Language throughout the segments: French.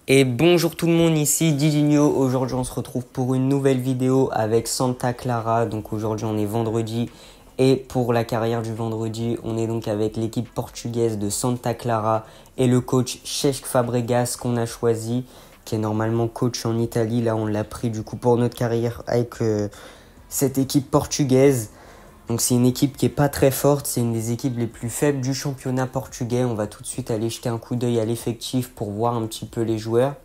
Et bonjour tout le monde, ici Didinho. Aujourd'hui on se retrouve pour une nouvelle vidéo avec Santa Clara. Donc aujourd'hui on est vendredi et pour la carrière du vendredi on est donc avec l'équipe portugaise de Santa Clara et le coach Cesc Fabregas qu'on a choisi, qui est normalement coach en Italie. Là on l'a pris du coup pour notre carrière avec cette équipe portugaise. Donc c'est une équipe qui est pas très forte, c'est une des équipes les plus faibles du championnat portugais. On va tout de suite aller jeter un coup d'œil à l'effectif pour voir un petit peu les joueurs.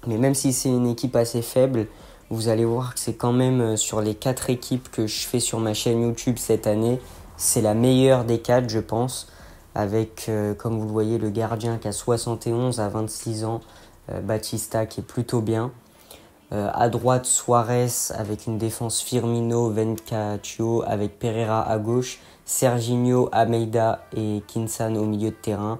Mais même si c'est une équipe assez faible, vous allez voir que c'est quand même sur les 4 équipes que je fais sur ma chaîne YouTube cette année, c'est la meilleure des 4 je pense. Avec, comme vous le voyez, le gardien qui a 71 à 26 ans, Batista qui est plutôt bien. À droite, Suarez avec une défense Firmino, Vencatio avec Pereira à gauche, Serginho, Almeida et Kinsan au milieu de terrain.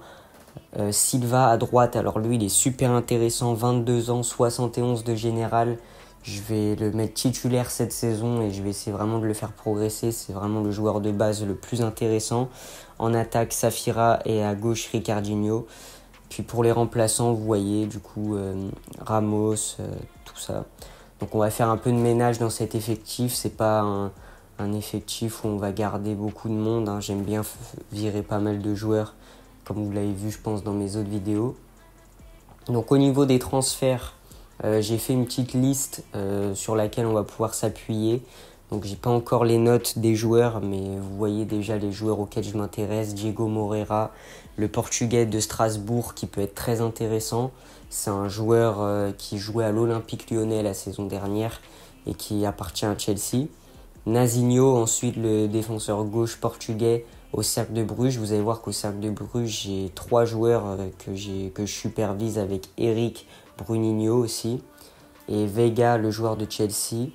Silva à droite, alors lui il est super intéressant, 22 ans, 71 de général. Je vais le mettre titulaire cette saison et je vais essayer vraiment de le faire progresser. C'est vraiment le joueur de base le plus intéressant. En attaque, Safira et à gauche, Ricardinho. Puis pour les remplaçants, vous voyez du coup Ramos, tout ça. Donc on va faire un peu de ménage dans cet effectif. C'est pas un effectif où on va garder beaucoup de monde, hein. J'aime bien virer pas mal de joueurs, comme vous l'avez vu je pense dans mes autres vidéos. Donc au niveau des transferts, j'ai fait une petite liste sur laquelle on va pouvoir s'appuyer. Donc j'ai pas encore les notes des joueurs, mais vous voyez déjà les joueurs auxquels je m'intéresse. Diego Moreira, le portugais de Strasbourg, qui peut être très intéressant. C'est un joueur qui jouait à l'Olympique Lyonnais la saison dernière et qui appartient à Chelsea. Nazinho, ensuite le défenseur gauche portugais au Cercle de Bruges. Vous allez voir qu'au Cercle de Bruges, j'ai 3 joueurs que je supervise avec Eric, Bruninho aussi. Et Vega, le joueur de Chelsea.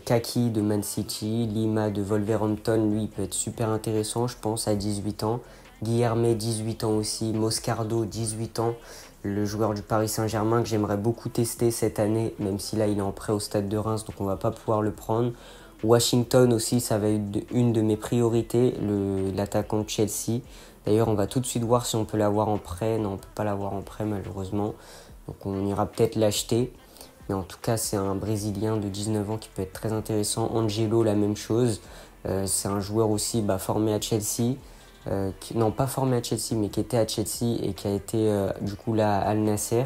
Kaki de Man City, Lima de Wolverhampton, lui il peut être super intéressant je pense à 18 ans. Guilherme 18 ans aussi, Moscardo 18 ans, le joueur du Paris Saint-Germain que j'aimerais beaucoup tester cette année, même si là il est en prêt au Stade de Reims donc on va pas pouvoir le prendre. Washington aussi, ça va être une de mes priorités, l'attaquant de Chelsea. D'ailleurs on va tout de suite voir si on peut l'avoir en prêt. Non, on peut pas l'avoir en prêt malheureusement, donc on ira peut-être l'acheter. Mais en tout cas, c'est un Brésilien de 19 ans qui peut être très intéressant. Angelo, la même chose. C'est un joueur aussi formé à Chelsea. Non, pas formé à Chelsea, mais qui était à Chelsea et qui a été du coup là à Al Nasser.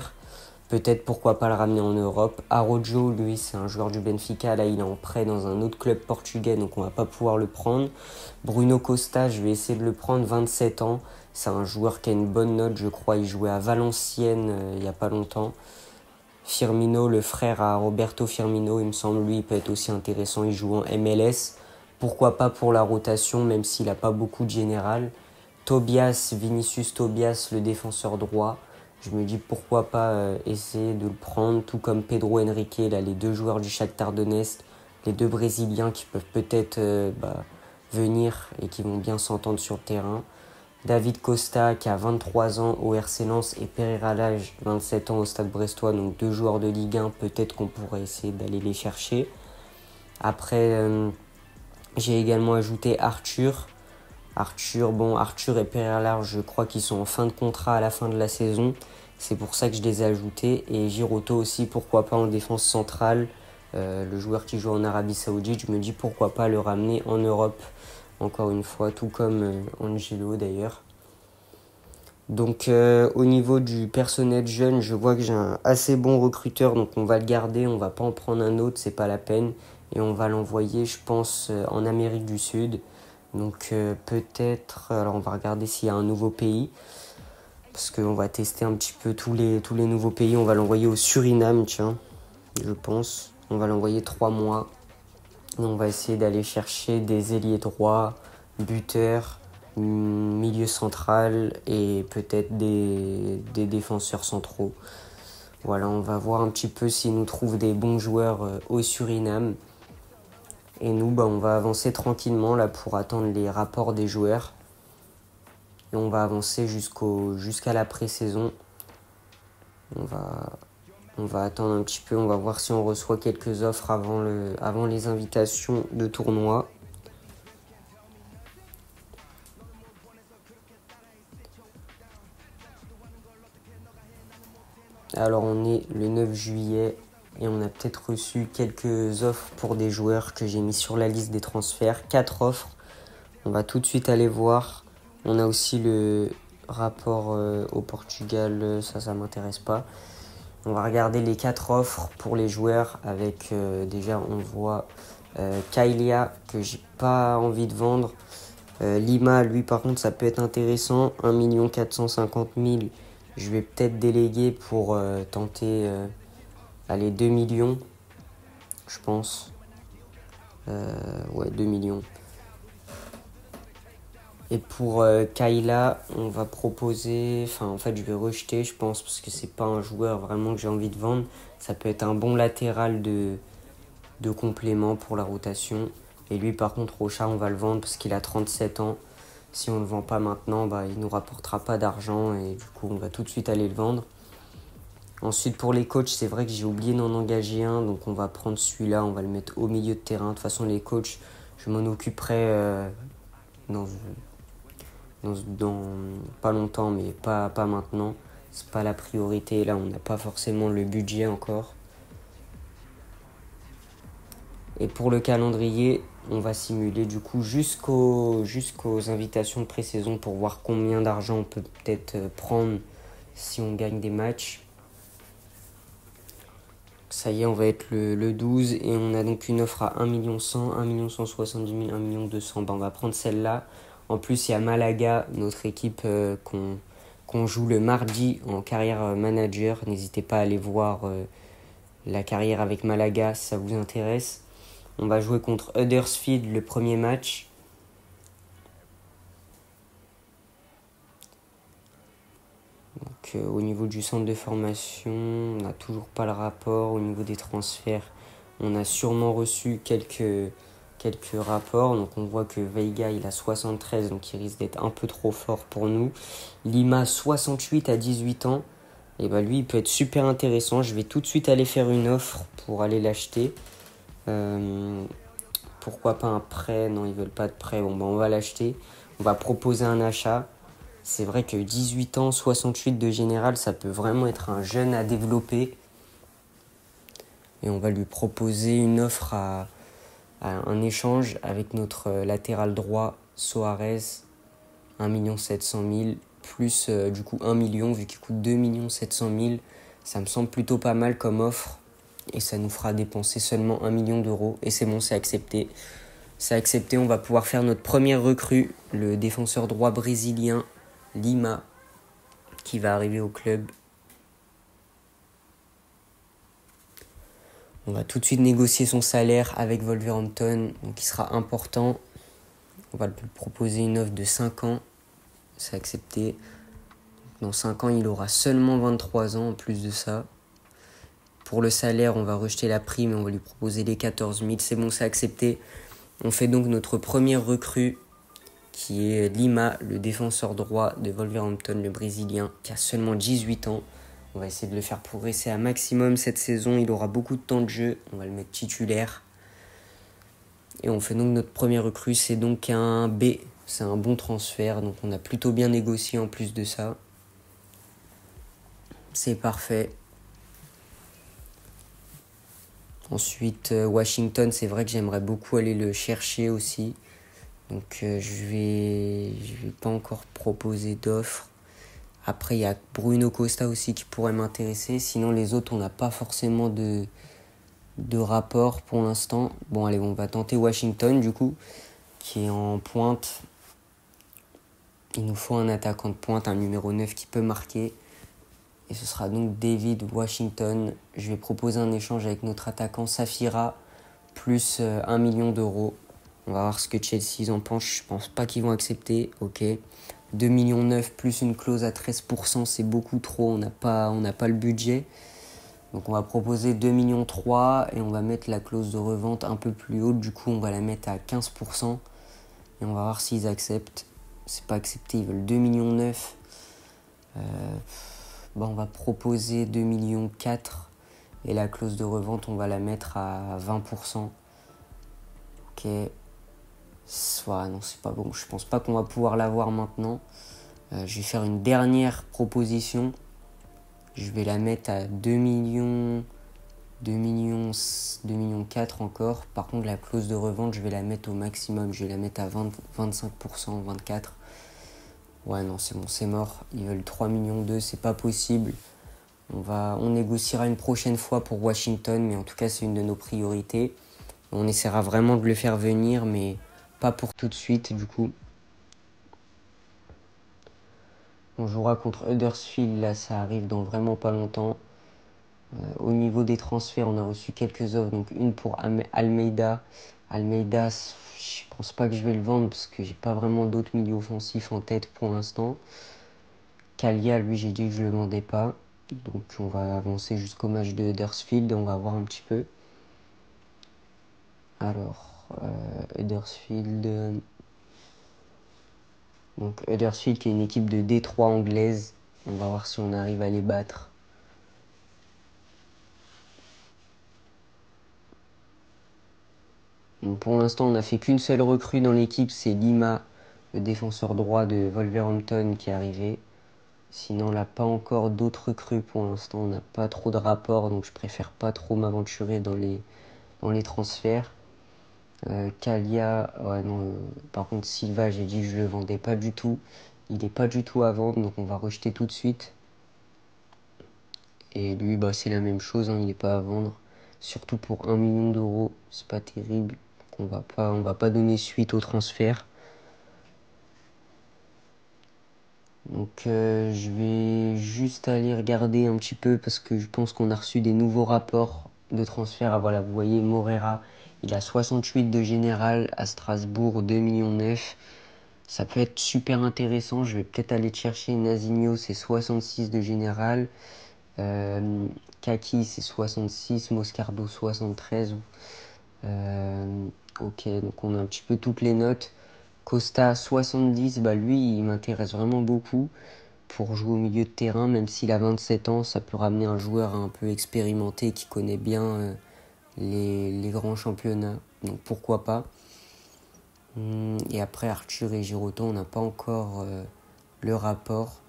Peut-être pourquoi pas le ramener en Europe. Araujo, lui, c'est un joueur du Benfica. Là, il est en prêt dans un autre club portugais, donc on va pas pouvoir le prendre. Bruno Costa, je vais essayer de le prendre, 27 ans. C'est un joueur qui a une bonne note, je crois. Il jouait à Valenciennes il y a pas longtemps. Firmino, le frère à Roberto Firmino, il me semble, lui, il peut être aussi intéressant. Il joue en MLS. Pourquoi pas pour la rotation, même s'il n'a pas beaucoup de général. Tobias, Vinicius Tobias, le défenseur droit. Je me dis pourquoi pas essayer de le prendre, tout comme Pedro Henrique, là, les 2 joueurs du Shakhtar Donetsk, les 2 Brésiliens qui peuvent peut-être venir et qui vont bien s'entendre sur le terrain. David Costa qui a 23 ans au RC Lens et Pereira Lage 27 ans au Stade Brestois, donc 2 joueurs de Ligue 1, peut-être qu'on pourrait essayer d'aller les chercher. Après, j'ai également ajouté Arthur. Arthur et Pereira Lage, je crois qu'ils sont en fin de contrat à la fin de la saison. C'est pour ça que je les ai ajoutés. Et Giroto aussi, pourquoi pas en défense centrale. Le joueur qui joue en Arabie Saoudite, je me dis pourquoi pas le ramener en Europe. Encore une fois, tout comme Angelo d'ailleurs. Donc au niveau du personnel jeune, je vois que j'ai un assez bon recruteur, donc on va le garder, on va pas en prendre un autre, c'est pas la peine. Et on va l'envoyer, je pense, en Amérique du Sud. Donc peut-être, alors on va regarder s'il y a un nouveau pays, parce qu'on va tester un petit peu tous les nouveaux pays. On va l'envoyer au Suriname, tiens, je pense. On va l'envoyer 3 mois. Et on va essayer d'aller chercher des ailiers droits, buteurs, milieu central et peut-être des défenseurs centraux. Voilà, on va voir un petit peu s'ils nous trouvent des bons joueurs au Suriname. Et nous, on va avancer tranquillement là pour attendre les rapports des joueurs. Et on va avancer jusqu'à la pré-saison. On va attendre un petit peu, on va voir si on reçoit quelques offres avant les invitations de tournoi. Alors on est le 9 juillet et on a peut-être reçu quelques offres pour des joueurs que j'ai mis sur la liste des transferts. 4 offres. On va tout de suite aller voir. On a aussi le rapport au Portugal, ça m'intéresse pas. On va regarder les 4 offres pour les joueurs avec déjà on voit Kylia que j'ai pas envie de vendre. Lima, lui par contre ça peut être intéressant. 1 450 000. Je vais peut-être déléguer pour tenter allez, 2 millions, je pense. Ouais, 2 millions. Et pour Kayla, on va proposer... Enfin, en fait, je vais rejeter, je pense, parce que c'est pas un joueur vraiment que j'ai envie de vendre. Ça peut être un bon latéral de complément pour la rotation. Et lui, par contre, Rocha, on va le vendre parce qu'il a 37 ans. Si on ne le vend pas maintenant, bah, il ne nous rapportera pas d'argent et du coup, on va tout de suite aller le vendre. Ensuite, pour les coachs, c'est vrai que j'ai oublié d'en engager un. Donc, on va prendre celui-là, on va le mettre au milieu de terrain. De toute façon, les coachs, je m'en occuperai dans pas longtemps, mais pas maintenant. C'est pas la priorité. Là, on n'a pas forcément le budget encore. Et pour le calendrier, on va simuler du coup jusqu'aux invitations de pré-saison pour voir combien d'argent on peut peut-être prendre si on gagne des matchs. Ça y est, on va être le 12 et on a donc une offre à 1 100 000, 1 170 000, 1 200 000. On va prendre celle-là. En plus, il y a Malaga, notre équipe qu'on joue le mardi en carrière manager. N'hésitez pas à aller voir la carrière avec Malaga si ça vous intéresse. On va jouer contre Huddersfield le premier match. Donc, au niveau du centre de formation, on n'a toujours pas le rapport. Au niveau des transferts, on a sûrement reçu quelques rapports. Donc on voit que Veiga il a 73, donc il risque d'être un peu trop fort pour nous. Lima 68 à 18 ans. Et bah lui il peut être super intéressant. Je vais tout de suite aller faire une offre pour aller l'acheter. Pourquoi pas un prêt? Non, ils veulent pas de prêt. Bon, bah, on va l'acheter. On va proposer un achat. C'est vrai que 18 ans, 68 de général, ça peut vraiment être un jeune à développer. Et on va lui proposer une offre à un échange avec notre latéral droit, Soares, 1 700 000, plus du coup 1 million, vu qu'il coûte 2 700 000. Ça me semble plutôt pas mal comme offre. Et ça nous fera dépenser seulement 1 million d'euros. Et c'est bon, c'est accepté. C'est accepté, on va pouvoir faire notre première recrue, le défenseur droit brésilien, Lima, qui va arriver au club. On va tout de suite négocier son salaire avec Wolverhampton, donc il sera important. On va lui proposer une offre de 5 ans, c'est accepté. Dans 5 ans, il aura seulement 23 ans en plus de ça. Pour le salaire, on va rejeter la prime et on va lui proposer les 14 000. C'est bon, c'est accepté. On fait donc notre première recrue, qui est Lima, le défenseur droit de Wolverhampton, le Brésilien, qui a seulement 18 ans. On va essayer de le faire progresser à maximum cette saison. Il aura beaucoup de temps de jeu. On va le mettre titulaire. Et on fait donc notre première recrue. C'est donc un B. C'est un bon transfert. Donc on a plutôt bien négocié en plus de ça. C'est parfait. Ensuite, Washington, c'est vrai que j'aimerais beaucoup aller le chercher aussi. Donc je vais pas encore proposer d'offres. Après, il y a Bruno Costa aussi qui pourrait m'intéresser. Sinon, les autres, on n'a pas forcément de rapport pour l'instant. Bon, allez, on va tenter Washington, du coup, qui est en pointe. Il nous faut un attaquant de pointe, un numéro 9 qui peut marquer. Et ce sera donc David Washington. Je vais proposer un échange avec notre attaquant Safira, plus 1 million d'euros. On va voir ce que Chelsea en pense. Je pense pas qu'ils vont accepter. Ok. 2,9 millions plus une clause à 13%, c'est beaucoup trop. On n'a pas le budget. Donc on va proposer 2,3 millions et on va mettre la clause de revente un peu plus haute. Du coup, on va la mettre à 15%. Et on va voir s'ils acceptent. C'est pas accepté, ils veulent 2,9 millions. On va proposer 2,4 millions. Et la clause de revente, on va la mettre à 20%. Ok. Non, c'est pas bon. Je pense pas qu'on va pouvoir l'avoir maintenant. Je vais faire une dernière proposition. Je vais la mettre à 2 millions, 2 millions, 2 millions 4 encore. Par contre, la clause de revente, je vais la mettre au maximum. Je vais la mettre à 25%, 24%. Ouais, non, c'est bon, c'est mort. Ils veulent 3 millions 2, c'est pas possible. On négociera une prochaine fois pour Washington, mais en tout cas, c'est une de nos priorités. On essaiera vraiment de le faire venir, mais pas pour tout de suite, du coup. On jouera contre Huddersfield, là, ça arrive dans vraiment pas longtemps. Au niveau des transferts, on a reçu quelques offres, donc une pour Almeida. Almeida, je pense pas que je vais le vendre parce que j'ai pas vraiment d'autres milieux offensifs en tête pour l'instant. Kalia, lui, j'ai dit que je le vendais pas. Donc on va avancer jusqu'au match de Huddersfield et on va voir un petit peu. Alors, Huddersfield. Donc Huddersfield qui est une équipe de Détroit anglaise. On va voir si on arrive à les battre. Donc pour l'instant, on n'a fait qu'une seule recrue dans l'équipe, c'est Lima, le défenseur droit de Wolverhampton qui est arrivé. Sinon, là, pas encore d'autres recrues pour l'instant. On n'a pas trop de rapports, donc je préfère pas trop m'aventurer dans les transferts. Kalia, ouais, non, par contre, Silva, j'ai dit que je le vendais pas du tout. Il n'est pas du tout à vendre, donc on va rejeter tout de suite. Et lui, bah, c'est la même chose, hein, il n'est pas à vendre. Surtout pour 1 million d'euros, c'est pas terrible. On va pas donner suite au transfert. Donc je vais juste aller regarder un petit peu parce que je pense qu'on a reçu des nouveaux rapports de transfert. Ah voilà, vous voyez Morera, il a 68 de général à Strasbourg, 2,9 millions. Ça peut être super intéressant. Je vais peut-être aller chercher Nazinho, c'est 66 de général. Kaki, c'est 66. Moscardo, 73. Ok, donc on a un petit peu toutes les notes. Costa, 70. Bah lui, il m'intéresse vraiment beaucoup pour jouer au milieu de terrain. Même s'il a 27 ans, ça peut ramener un joueur un peu expérimenté qui connaît bien les grands championnats. Donc pourquoi pas. Et après Arthur et Giroto, on n'a pas encore le rapport.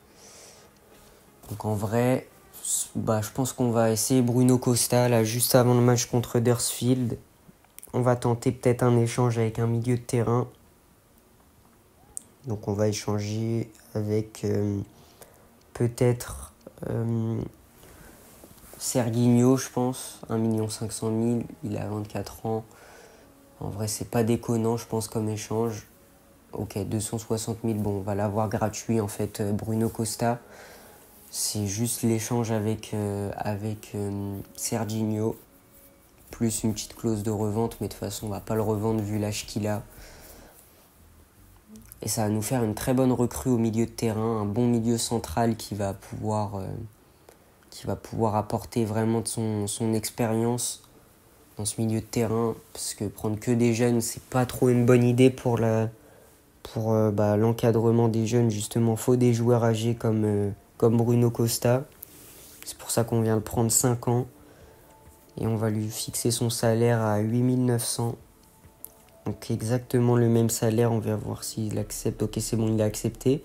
Donc en vrai, bah, je pense qu'on va essayer Bruno Costa là juste avant le match contre Huddersfield. On va tenter peut-être un échange avec un milieu de terrain. Donc on va échanger avec peut-être Serginho, je pense, 1 500 000. Il a 24 ans. En vrai, c'est pas déconnant, je pense, comme échange. Ok, 260 000, bon, on va l'avoir gratuit, en fait, Bruno Costa. C'est juste l'échange avec Serginho, plus une petite clause de revente, mais de toute façon, on va pas le revendre vu l'âge qu'il a. Et ça va nous faire une très bonne recrue au milieu de terrain, un bon milieu central qui va pouvoir apporter vraiment de son expérience dans ce milieu de terrain, parce que prendre que des jeunes, c'est pas trop une bonne idée pour l'encadrement des jeunes. Justement, faut des joueurs âgés comme Bruno Costa. C'est pour ça qu'on vient le prendre 5 ans. Et on va lui fixer son salaire à 8 900. Donc exactement le même salaire. On va voir s'il accepte. Ok, c'est bon, il a accepté.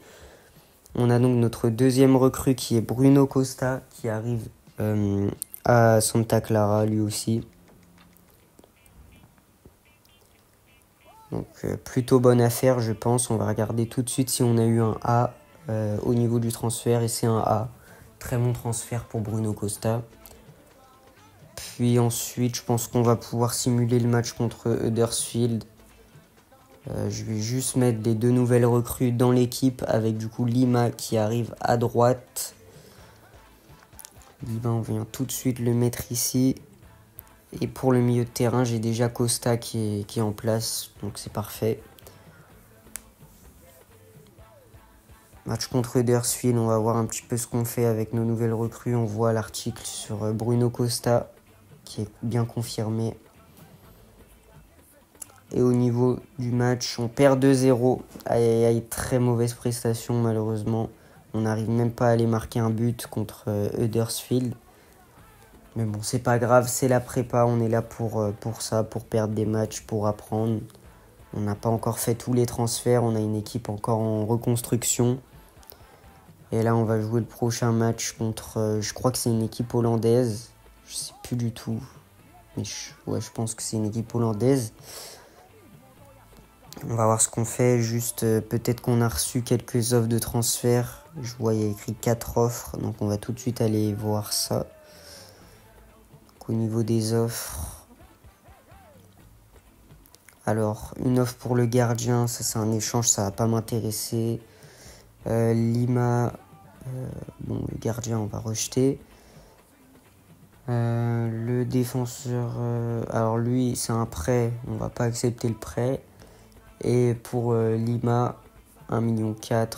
On a donc notre deuxième recrue qui est Bruno Costa, qui arrive à Santa Clara lui aussi. Donc plutôt bonne affaire, je pense. On va regarder tout de suite si on a eu un A au niveau du transfert. Et c'est un A. Très bon transfert pour Bruno Costa. Puis ensuite, je pense qu'on va pouvoir simuler le match contre Huddersfield. Je vais juste mettre les deux nouvelles recrues dans l'équipe avec du coup Lima qui arrive à droite. Lima, on vient tout de suite le mettre ici. Et pour le milieu de terrain, j'ai déjà Costa qui est en place, donc c'est parfait. Match contre Huddersfield, on va voir un petit peu ce qu'on fait avec nos nouvelles recrues. On voit l'article sur Bruno Costa qui est bien confirmé. Et au niveau du match, on perd 2-0. Aïe aïe aïe, très mauvaise prestation malheureusement. On n'arrive même pas à aller marquer un but contre Huddersfield. Mais bon, c'est pas grave, c'est la prépa, on est là pour ça, pour perdre des matchs, pour apprendre. On n'a pas encore fait tous les transferts, on a une équipe encore en reconstruction. Et là, on va jouer le prochain match contre... je crois que c'est une équipe hollandaise. Je sais plus du tout. Mais je pense que c'est une équipe hollandaise. On va voir ce qu'on fait. Juste, peut-être qu'on a reçu quelques offres de transfert. Je vois, il y a écrit 4 offres. Donc, on va tout de suite aller voir ça. Donc, au niveau des offres... Alors, une offre pour le gardien. Ça, c'est un échange. Ça va pas m'intéresser. Lima... bon, le gardien, on va rejeter. Le défenseur... alors, lui, c'est un prêt. On va pas accepter le prêt. Et pour Lima, 1,4 million.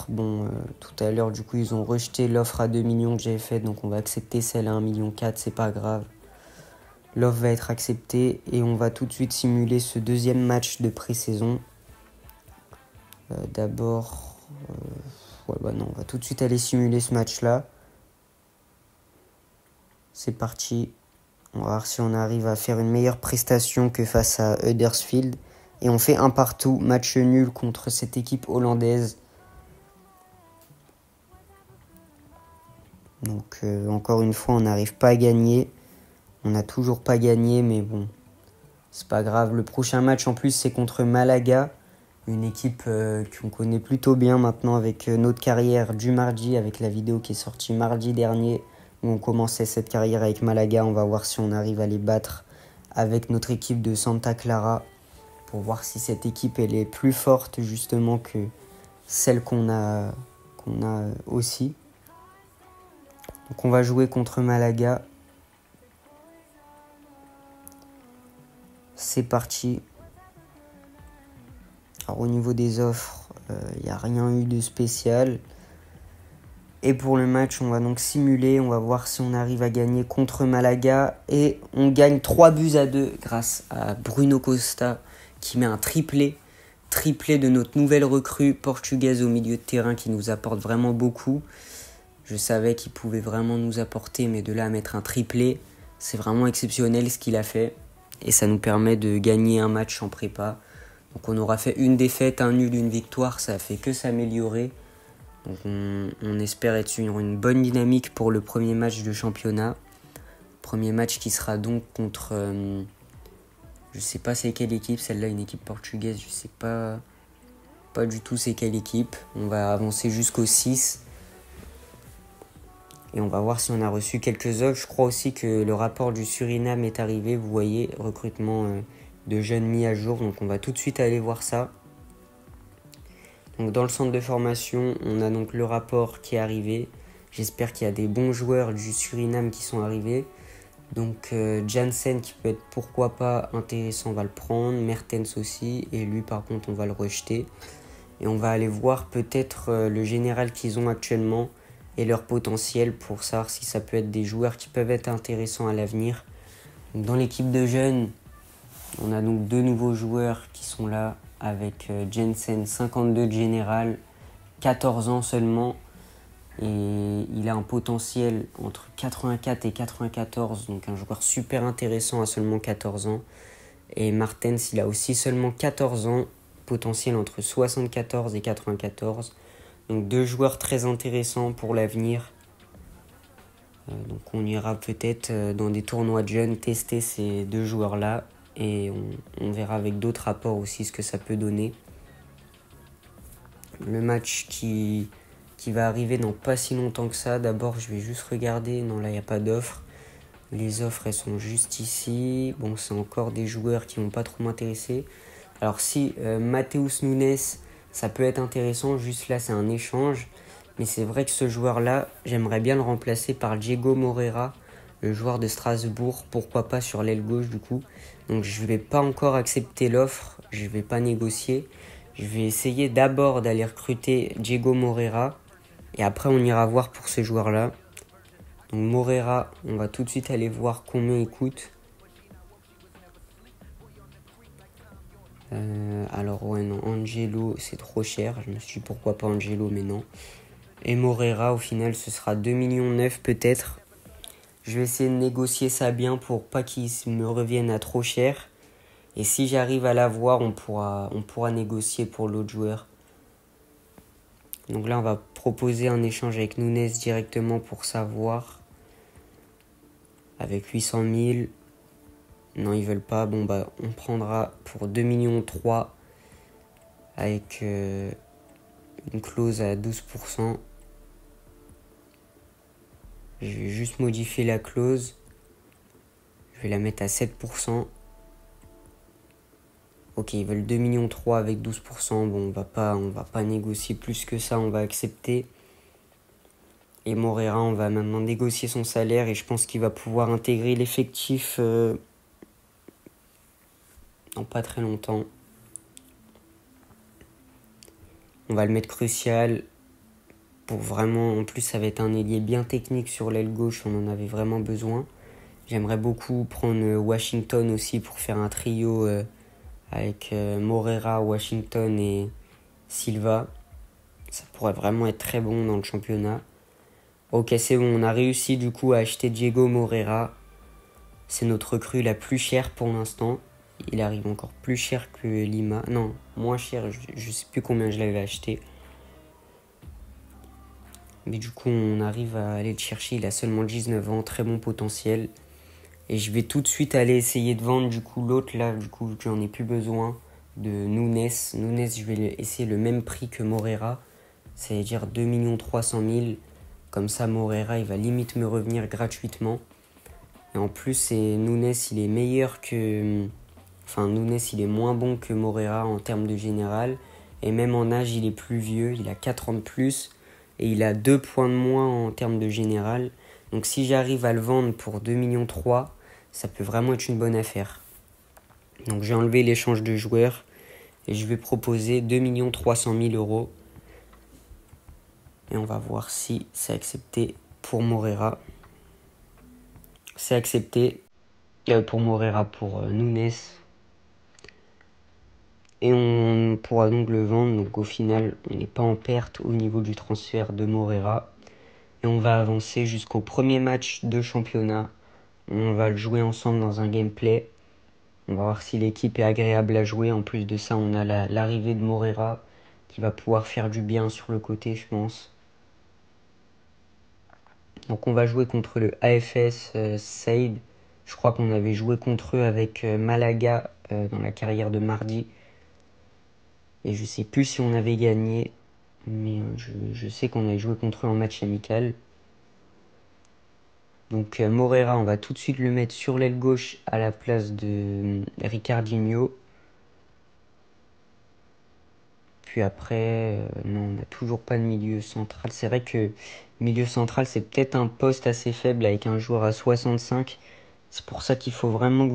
Bon, tout à l'heure, du coup, ils ont rejeté l'offre à 2 millions que j'avais faite. Donc, on va accepter celle à 1,4 million. C'est pas grave. L'offre va être acceptée. Et on va tout de suite simuler ce deuxième match de pré-saison. D'abord... non, on va tout de suite aller simuler ce match-là. C'est parti. On va voir si on arrive à faire une meilleure prestation que face à Huddersfield. Et on fait un partout, match nul contre cette équipe hollandaise. Donc encore une fois, on n'arrive pas à gagner. On n'a toujours pas gagné, mais bon, c'est pas grave. Le prochain match en plus, c'est contre Malaga. Une équipe qu'on connaît plutôt bien maintenant avec notre carrière du mardi, avec la vidéo qui est sortie mardi dernier, où on commençait cette carrière avec Malaga. On va voir si on arrive à les battre avec notre équipe de Santa Clara, pour voir si cette équipe elle est plus forte justement que celle qu'on a aussi. Donc on va jouer contre Malaga. C'est parti. Alors au niveau des offres, il n'y a rien eu de spécial. Et pour le match, on va donc simuler. On va voir si on arrive à gagner contre Malaga. Et on gagne 3-2 grâce à Bruno Costa qui met un triplé de notre nouvelle recrue portugaise au milieu de terrain qui nous apporte vraiment beaucoup. Je savais qu'il pouvait vraiment nous apporter, mais de là à mettre un triplé, c'est vraiment exceptionnel ce qu'il a fait. Et ça nous permet de gagner un match en prépa. Donc on aura fait une défaite, un nul, une victoire, ça a fait que s'améliorer. Donc on espère être sur une bonne dynamique pour le premier match de championnat. Premier match qui sera donc contre... je sais pas c'est quelle équipe, celle-là une équipe portugaise, je sais pas du tout c'est quelle équipe. On va avancer jusqu'au 6. Et on va voir si on a reçu quelques offres. Je crois aussi que le rapport du Suriname est arrivé. Vous voyez, recrutement de jeunes mis à jour. Donc on va tout de suite aller voir ça. Donc dans le centre de formation, on a donc le rapport qui est arrivé. J'espère qu'il y a des bons joueurs du Suriname qui sont arrivés. Donc Jansen qui peut être pourquoi pas intéressant, on va le prendre. Mertens aussi. Et lui par contre on va le rejeter. Et on va aller voir peut-être le général qu'ils ont actuellement et leur potentiel pour savoir si ça peut être des joueurs qui peuvent être intéressants à l'avenir. Donc dans l'équipe de jeunes, on a donc 2 nouveaux joueurs qui sont là avec Jensen, 52 de général, 14 ans seulement. Et il a un potentiel entre 84 et 94, donc un joueur super intéressant à seulement 14 ans. Et Martens, il a aussi seulement 14 ans, potentiel entre 74 et 94. Donc 2 joueurs très intéressants pour l'avenir. Donc on ira peut-être dans des tournois de jeunes tester ces 2 joueurs-là. Et on verra avec d'autres rapports aussi ce que ça peut donner. Le match qui va arriver dans pas si longtemps que ça. D'abord je vais juste regarder. Non là il n'y a pas d'offres. Les offres elles sont juste ici. Bon c'est encore des joueurs qui vont pas trop m'intéresser. Alors si Matheus Nunes, ça peut être intéressant, juste là c'est un échange. Mais c'est vrai que ce joueur-là, j'aimerais bien le remplacer par Diego Moreira, le joueur de Strasbourg, pourquoi pas sur l'aile gauche du coup. Donc je ne vais pas encore accepter l'offre, je ne vais pas négocier. Je vais essayer d'abord d'aller recruter Diego Moreira et après on ira voir pour ce joueur-là. Donc Moreira, on va tout de suite aller voir combien il coûte. Alors ouais non, Angelo c'est trop cher, je me suis dit pourquoi pas Angelo mais non. Et Moreira au final ce sera 2,9 millions peut-être. Je vais essayer de négocier ça bien pour pas qu'il me revienne à trop cher. Et si j'arrive à l'avoir on pourra négocier pour l'autre joueur. Donc là on va proposer un échange avec Nunes directement pour savoir. Avec 800 000. Non, ils veulent pas. Bon, bah, on prendra pour 2,3 millions avec une clause à 12%. Je vais juste modifier la clause. Je vais la mettre à 7%. Ok, ils veulent 2,3 millions avec 12%. Bon, on va pas négocier plus que ça. On va accepter. Et Moreira, on va maintenant négocier son salaire. Et je pense qu'il va pouvoir intégrer l'effectif dans pas très longtemps. On va le mettre crucial. Pour vraiment, en plus, ça va être un ailier bien technique sur l'aile gauche. On en avait vraiment besoin. J'aimerais beaucoup prendre Washington aussi pour faire un trio avec Moreira, Washington et Silva. Ça pourrait vraiment être très bon dans le championnat. Ok, c'est bon, on a réussi du coup à acheter Diego Moreira. C'est notre recrue la plus chère pour l'instant. Il arrive encore plus cher que Lima. Non, moins cher, je sais plus combien je l'avais acheté. Mais du coup, on arrive à aller le chercher. Il a seulement 19 ans, très bon potentiel. Et je vais tout de suite aller essayer de vendre du coup l'autre là, du coup j'en ai plus besoin, de Nunes. Nunes, je vais essayer le même prix que Moreira, c'est-à-dire 2,3 millions. Comme ça, Moreira, il va limite me revenir gratuitement. Et en plus, Nunes, il est meilleur que... Enfin, Nunes, il est moins bon que Moreira en termes de général. Et même en âge, il est plus vieux, il a 4 ans de plus. Et il a 2 points de moins en termes de général. Donc si j'arrive à le vendre pour 2,3 millions, ça peut vraiment être une bonne affaire. Donc j'ai enlevé l'échange de joueurs et je vais proposer 2,3 millions €. Et on va voir si c'est accepté pour Moreira. C'est accepté pour Moreira, pour Nunes. Et on pourra donc le vendre. Donc au final, on n'est pas en perte au niveau du transfert de Moreira. Et on va avancer jusqu'au premier match de championnat. On va le jouer ensemble dans un gameplay. On va voir si l'équipe est agréable à jouer. En plus de ça, on a l'arrivée de Moreira qui va pouvoir faire du bien sur le côté, je pense. Donc on va jouer contre le AFS Said. Je crois qu'on avait joué contre eux avec Malaga dans la carrière de mardi. Et je sais plus si on avait gagné. Mais je sais qu'on avait joué contre eux en match amical. Donc Moreira, on va tout de suite le mettre sur l'aile gauche à la place de Ricardinho. Puis après, non, on n'a toujours pas de milieu central. C'est vrai que milieu central, c'est peut-être un poste assez faible avec un joueur à 65. C'est pour ça qu'il faut vraiment que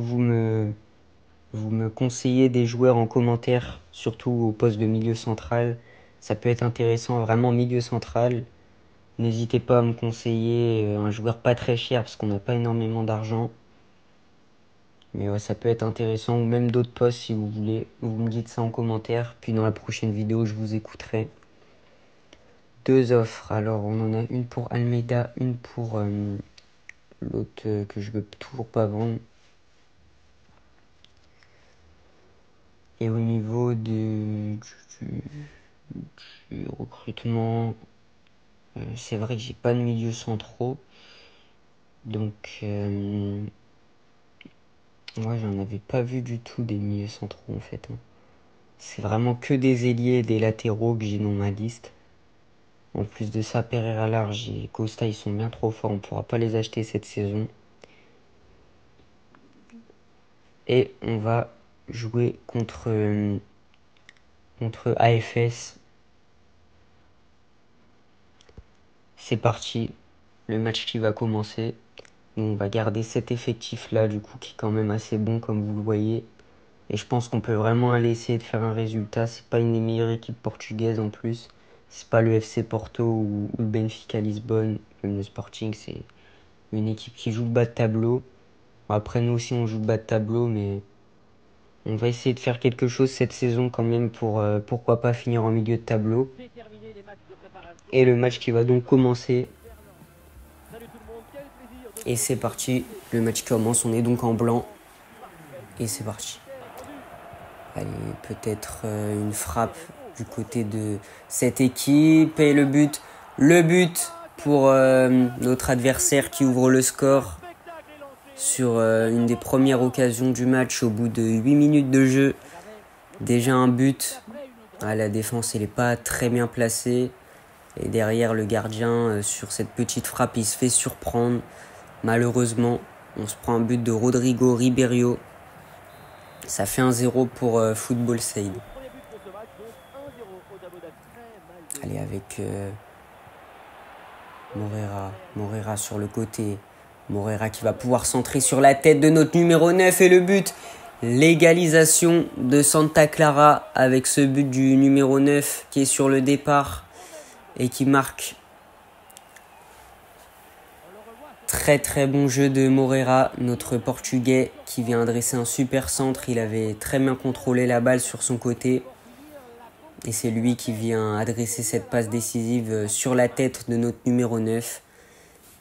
vous me conseillez des joueurs en commentaire, surtout au poste de milieu central. Ça peut être intéressant, vraiment milieu central. N'hésitez pas à me conseiller un joueur pas très cher parce qu'on n'a pas énormément d'argent. Mais ouais, ça peut être intéressant, ou même d'autres posts si vous voulez. Vous me dites ça en commentaire, puis dans la prochaine vidéo, je vous écouterai. 2 offres, alors on en a une pour Almeida, une pour l'autre que je veux toujours pas vendre. Et au niveau du recrutement, c'est vrai que j'ai pas de milieu centraux. Donc, moi j'en avais pas vu du tout des milieux centraux en fait. C'est vraiment que des ailiers et des latéraux que j'ai dans ma liste. En plus de ça, Pereira Large et Costa, ils sont bien trop forts. On ne pourra pas les acheter cette saison. Et on va jouer contre AFS. C'est parti. Le match qui va commencer. On va garder cet effectif-là, du coup, qui est quand même assez bon, comme vous le voyez. Et je pense qu'on peut vraiment aller essayer de faire un résultat. C'est pas une des meilleures équipes portugaises en plus. C'est pas le FC Porto ou le Benfica Lisbonne. Même le Sporting, c'est une équipe qui joue le bas de tableau. Après, nous aussi, on joue le bas de tableau, mais on va essayer de faire quelque chose cette saison quand même pour pourquoi pas finir en milieu de tableau. Et le match qui va donc commencer. Et c'est parti. Le match commence. On est donc en blanc. Et c'est parti. Allez, peut-être une frappe du côté de cette équipe. Et le but. Le but pour notre adversaire qui ouvre le score sur une des premières occasions du match au bout de 8 minutes de jeu. Déjà un but. Ah, la défense elle n'est pas très bien placée. Et derrière le gardien, sur cette petite frappe, il se fait surprendre. Malheureusement, on se prend un but de Rodrigo Ribeiro. Ça fait 1-0 pour Football Side. Allez, avec Morera sur le côté. Morera qui va pouvoir centrer sur la tête de notre numéro 9 et le but. L'égalisation de Santa Clara avec ce but du numéro 9 qui est sur le départ et qui marque. Très très bon jeu de Morera, notre Portugais qui vient adresser un super centre. Il avait très bien contrôlé la balle sur son côté. Et c'est lui qui vient adresser cette passe décisive sur la tête de notre numéro 9.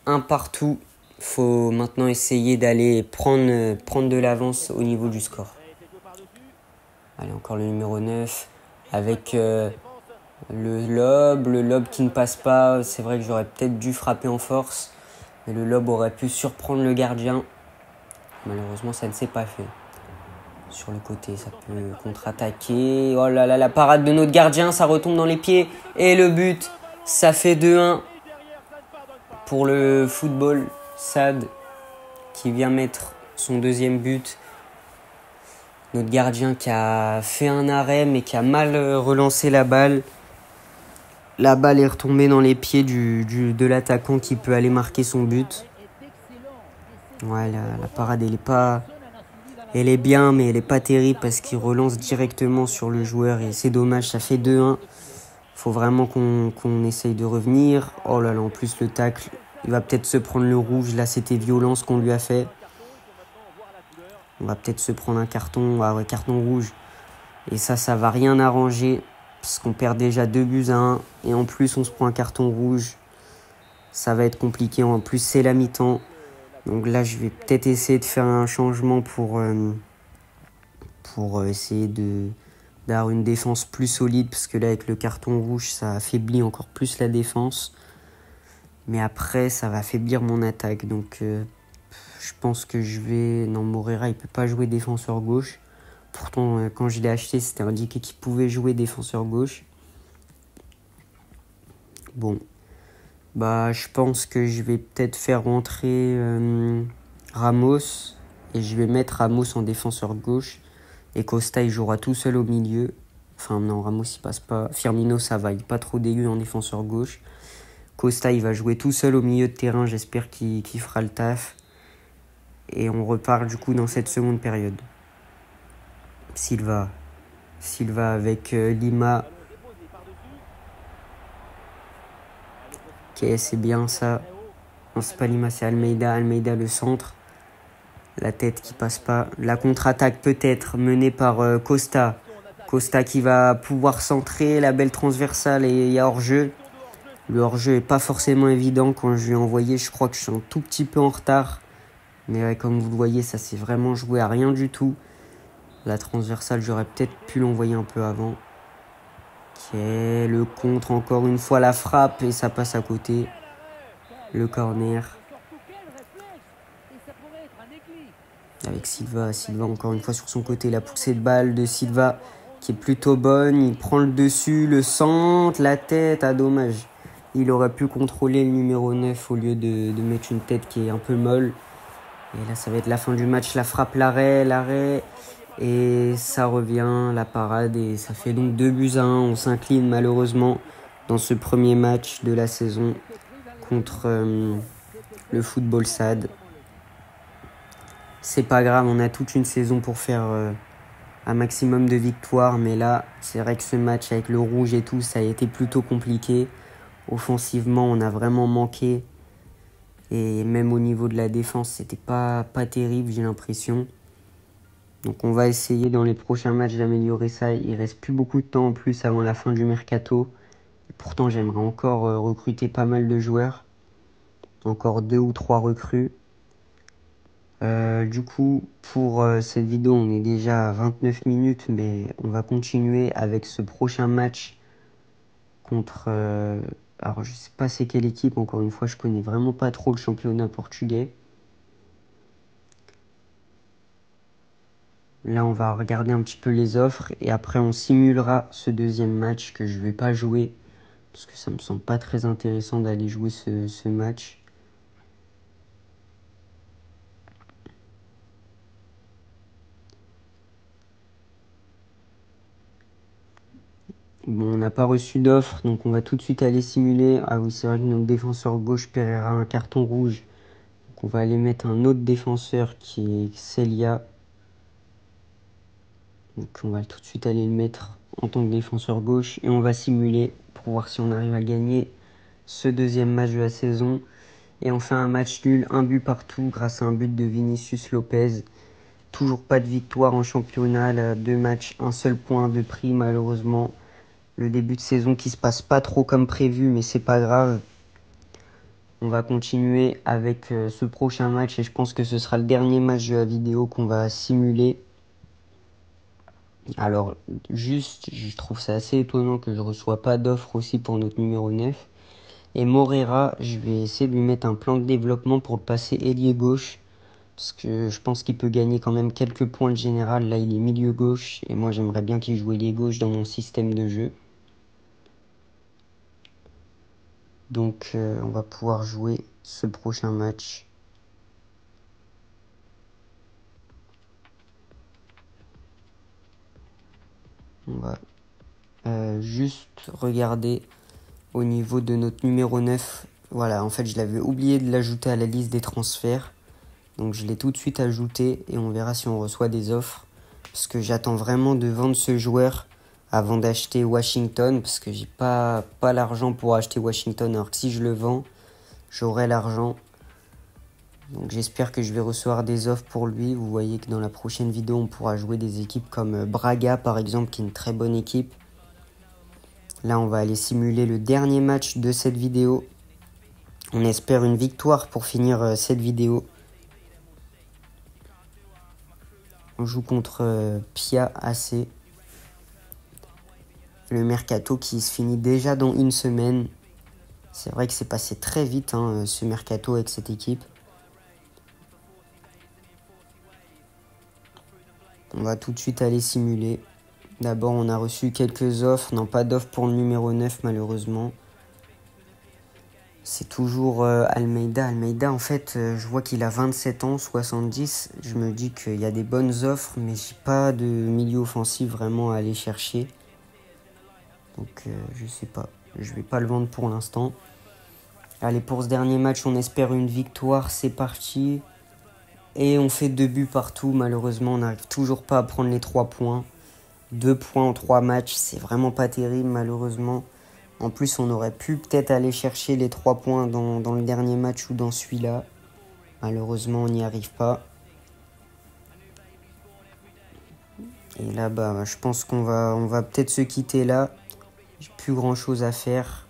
Un partout. Il faut maintenant essayer d'aller prendre de l'avance au niveau du score. Allez, encore le numéro 9 avec le lob qui ne passe pas. C'est vrai que j'aurais peut-être dû frapper en force. Mais le lob aurait pu surprendre le gardien. Malheureusement, ça ne s'est pas fait. Sur le côté, ça peut contre-attaquer. Oh là là, la parade de notre gardien, ça retombe dans les pieds. Et le but, ça fait 2-1 pour le Football Sad qui vient mettre son deuxième but. Notre gardien qui a fait un arrêt mais qui a mal relancé la balle. La balle est retombée dans les pieds de l'attaquant qui peut aller marquer son but. Ouais, la parade, elle est bien, mais elle est pas terrible parce qu'il relance directement sur le joueur et c'est dommage, ça fait 2-1. Faut vraiment qu'on essaye de revenir. Oh là là, en plus le tacle, il va peut-être se prendre le rouge. Là, c'était violent ce qu'on lui a fait. On va peut-être se prendre un carton, carton rouge. Et ça va rien arranger parce qu'on perd déjà 2-1. Et en plus, on se prend un carton rouge. Ça va être compliqué. En plus, c'est la mi-temps. Donc là, je vais peut-être essayer de faire un changement pour essayer d'avoir une défense plus solide. Parce que là, avec le carton rouge, ça affaiblit encore plus la défense. Mais après, ça va affaiblir mon attaque. Donc, je pense que je vais... Non, Morera, il peut pas jouer défenseur gauche. Pourtant, quand je l'ai acheté, c'était indiqué qu'il pouvait jouer défenseur gauche. Bon. Bah, je pense que je vais peut-être faire rentrer Ramos. Et je vais mettre Ramos en défenseur gauche. Et Costa, il jouera tout seul au milieu. Enfin, non, Ramos, il passe pas. Firmino, ça va. Il n'est pas trop dégueu en défenseur gauche. Costa, il va jouer tout seul au milieu de terrain. J'espère qu'il fera le taf. Et on repart du coup dans cette seconde période. Silva avec Lima. Ok, c'est bien ça. Non, c'est pas Lima, c'est Almeida. Almeida, le centre. La tête qui passe pas. La contre-attaque peut-être menée par Costa. Costa qui va pouvoir centrer. La belle transversale et il y a hors-jeu. Le hors-jeu est pas forcément évident quand je lui ai envoyé. Je crois que je suis un tout petit peu en retard. Mais ouais, comme vous le voyez, ça s'est vraiment joué à rien du tout. La transversale, j'aurais peut-être pu l'envoyer un peu avant. Ok, le contre, encore une fois, la frappe et ça passe à côté. Le corner. Avec Silva encore une fois sur son côté. La poussée de balle de Silva qui est plutôt bonne. Il prend le dessus, le centre, la tête. Ah, dommage. Il aurait pu contrôler le numéro 9 au lieu de mettre une tête qui est un peu molle. Et là, ça va être la fin du match. La frappe, l'arrêt. Et ça revient, la parade. Et ça fait donc 2-1. On s'incline malheureusement dans ce premier match de la saison contre le Football Sad. C'est pas grave, on a toute une saison pour faire un maximum de victoires. Mais là, c'est vrai que ce match avec le rouge et tout, ça a été plutôt compliqué. Offensivement, on a vraiment manqué. Et même au niveau de la défense, c'était pas terrible, j'ai l'impression. Donc on va essayer dans les prochains matchs d'améliorer ça. Il reste plus beaucoup de temps en plus avant la fin du mercato. Et pourtant, j'aimerais encore recruter pas mal de joueurs. Encore 2 ou 3 recrues. Du coup, pour cette vidéo, on est déjà à 29 minutes. Mais on va continuer avec ce prochain match contre Alors je sais pas c'est quelle équipe, encore une fois je connais vraiment pas trop le championnat portugais. Là on va regarder un petit peu les offres et après on simulera ce deuxième match que je vais pas jouer. Parce que ça me semble pas très intéressant d'aller jouer ce match. Bon, on n'a pas reçu d'offre, donc on va tout de suite aller simuler. Ah oui, c'est vrai que notre défenseur gauche paiera un carton rouge. Donc on va aller mettre un autre défenseur qui est Celia. Donc on va tout de suite aller le mettre en tant que défenseur gauche. Et on va simuler pour voir si on arrive à gagner ce deuxième match de la saison. Et on fait un match nul, un but partout grâce à un but de Vinicius Lopez. Toujours pas de victoire en championnat, là, 2 matchs, un seul point de prix malheureusement. Le début de saison qui se passe pas trop comme prévu, mais c'est pas grave. On va continuer avec ce prochain match et je pense que ce sera le dernier match de la vidéo qu'on va simuler. Alors, juste, je trouve ça assez étonnant que je reçois pas d'offre aussi pour notre numéro 9. Et Morera, je vais essayer de lui mettre un plan de développement pour le passer ailier gauche. Parce que je pense qu'il peut gagner quand même quelques points de général. Là, il est milieu gauche. Et moi, j'aimerais bien qu'il joue ailier gauche dans mon système de jeu. Donc, on va pouvoir jouer ce prochain match. On va juste regarder au niveau de notre numéro 9. Voilà, en fait, je l'avais oublié de l'ajouter à la liste des transferts. Donc, je l'ai tout de suite ajouté et on verra si on reçoit des offres. Parce que j'attends vraiment de vendre ce joueur avant d'acheter Washington. Parce que j'ai pas l'argent pour acheter Washington. Alors que si je le vends, j'aurai l'argent. Donc j'espère que je vais recevoir des offres pour lui. Vous voyez que dans la prochaine vidéo, on pourra jouer des équipes comme Braga, par exemple, qui est une très bonne équipe. Là, on va aller simuler le dernier match de cette vidéo. On espère une victoire pour finir cette vidéo. On joue contre Pia AC. Le mercato qui se finit déjà dans une semaine. C'est vrai que c'est passé très vite ce mercato avec cette équipe. On va tout de suite aller simuler. D'abord, on a reçu quelques offres. Non, pas d'offre pour le numéro 9 malheureusement. C'est toujours Almeida. Almeida, en fait, je vois qu'il a 27 ans, 70. Je me dis qu'il y a des bonnes offres, mais j'ai pas de milieu offensif vraiment à aller chercher. Donc, je sais pas. Je vais pas le vendre pour l'instant. Allez, pour ce dernier match, on espère une victoire. C'est parti. Et on fait 2 buts partout. Malheureusement, on n'arrive toujours pas à prendre les 3 points. 2 points en 3 matchs, c'est vraiment pas terrible, malheureusement. En plus, on aurait pu peut-être aller chercher les 3 points dans le dernier match ou dans celui-là. Malheureusement, on n'y arrive pas. Et là, je pense qu'on va peut-être se quitter là. J'ai plus grand-chose à faire.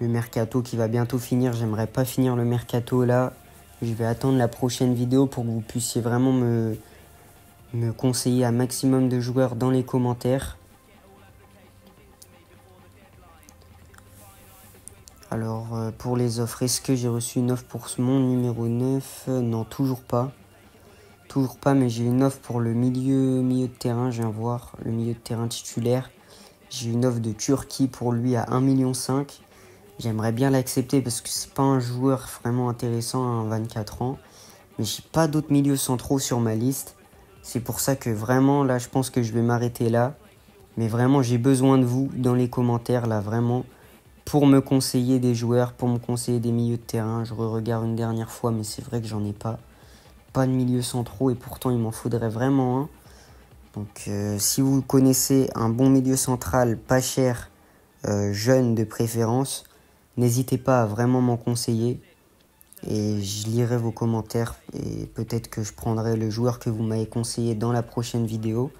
Le mercato qui va bientôt finir. J'aimerais pas finir le mercato là. Je vais attendre la prochaine vidéo pour que vous puissiez vraiment me conseiller un maximum de joueurs dans les commentaires. Alors, pour les offres, est-ce que j'ai reçu une offre pour mon numéro 9 ? Non, toujours pas. Toujours pas, mais j'ai une offre pour le milieu de terrain. Je viens voir le milieu de terrain titulaire. J'ai une offre de Turquie pour lui à 1,5 million. J'aimerais bien l'accepter parce que c'est pas un joueur vraiment intéressant à 24 ans. Mais j'ai pas d'autres milieux centraux sur ma liste. C'est pour ça que vraiment, là, je pense que je vais m'arrêter là. Mais vraiment, j'ai besoin de vous dans les commentaires, là, vraiment. Pour me conseiller des joueurs, pour me conseiller des milieux de terrain. Je regarde une dernière fois, mais c'est vrai que j'en ai pas. Pas de milieux centraux et pourtant il m'en faudrait vraiment un. Donc si vous connaissez un bon milieu central, pas cher, jeune de préférence, n'hésitez pas à vraiment m'en conseiller. Et je lirai vos commentaires et peut-être que je prendrai le joueur que vous m'avez conseillé dans la prochaine vidéo.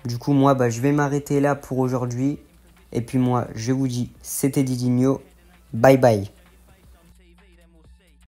Du coup, moi, je vais m'arrêter là pour aujourd'hui. Et puis moi, je vous dis, c'était Didinho. Bye bye.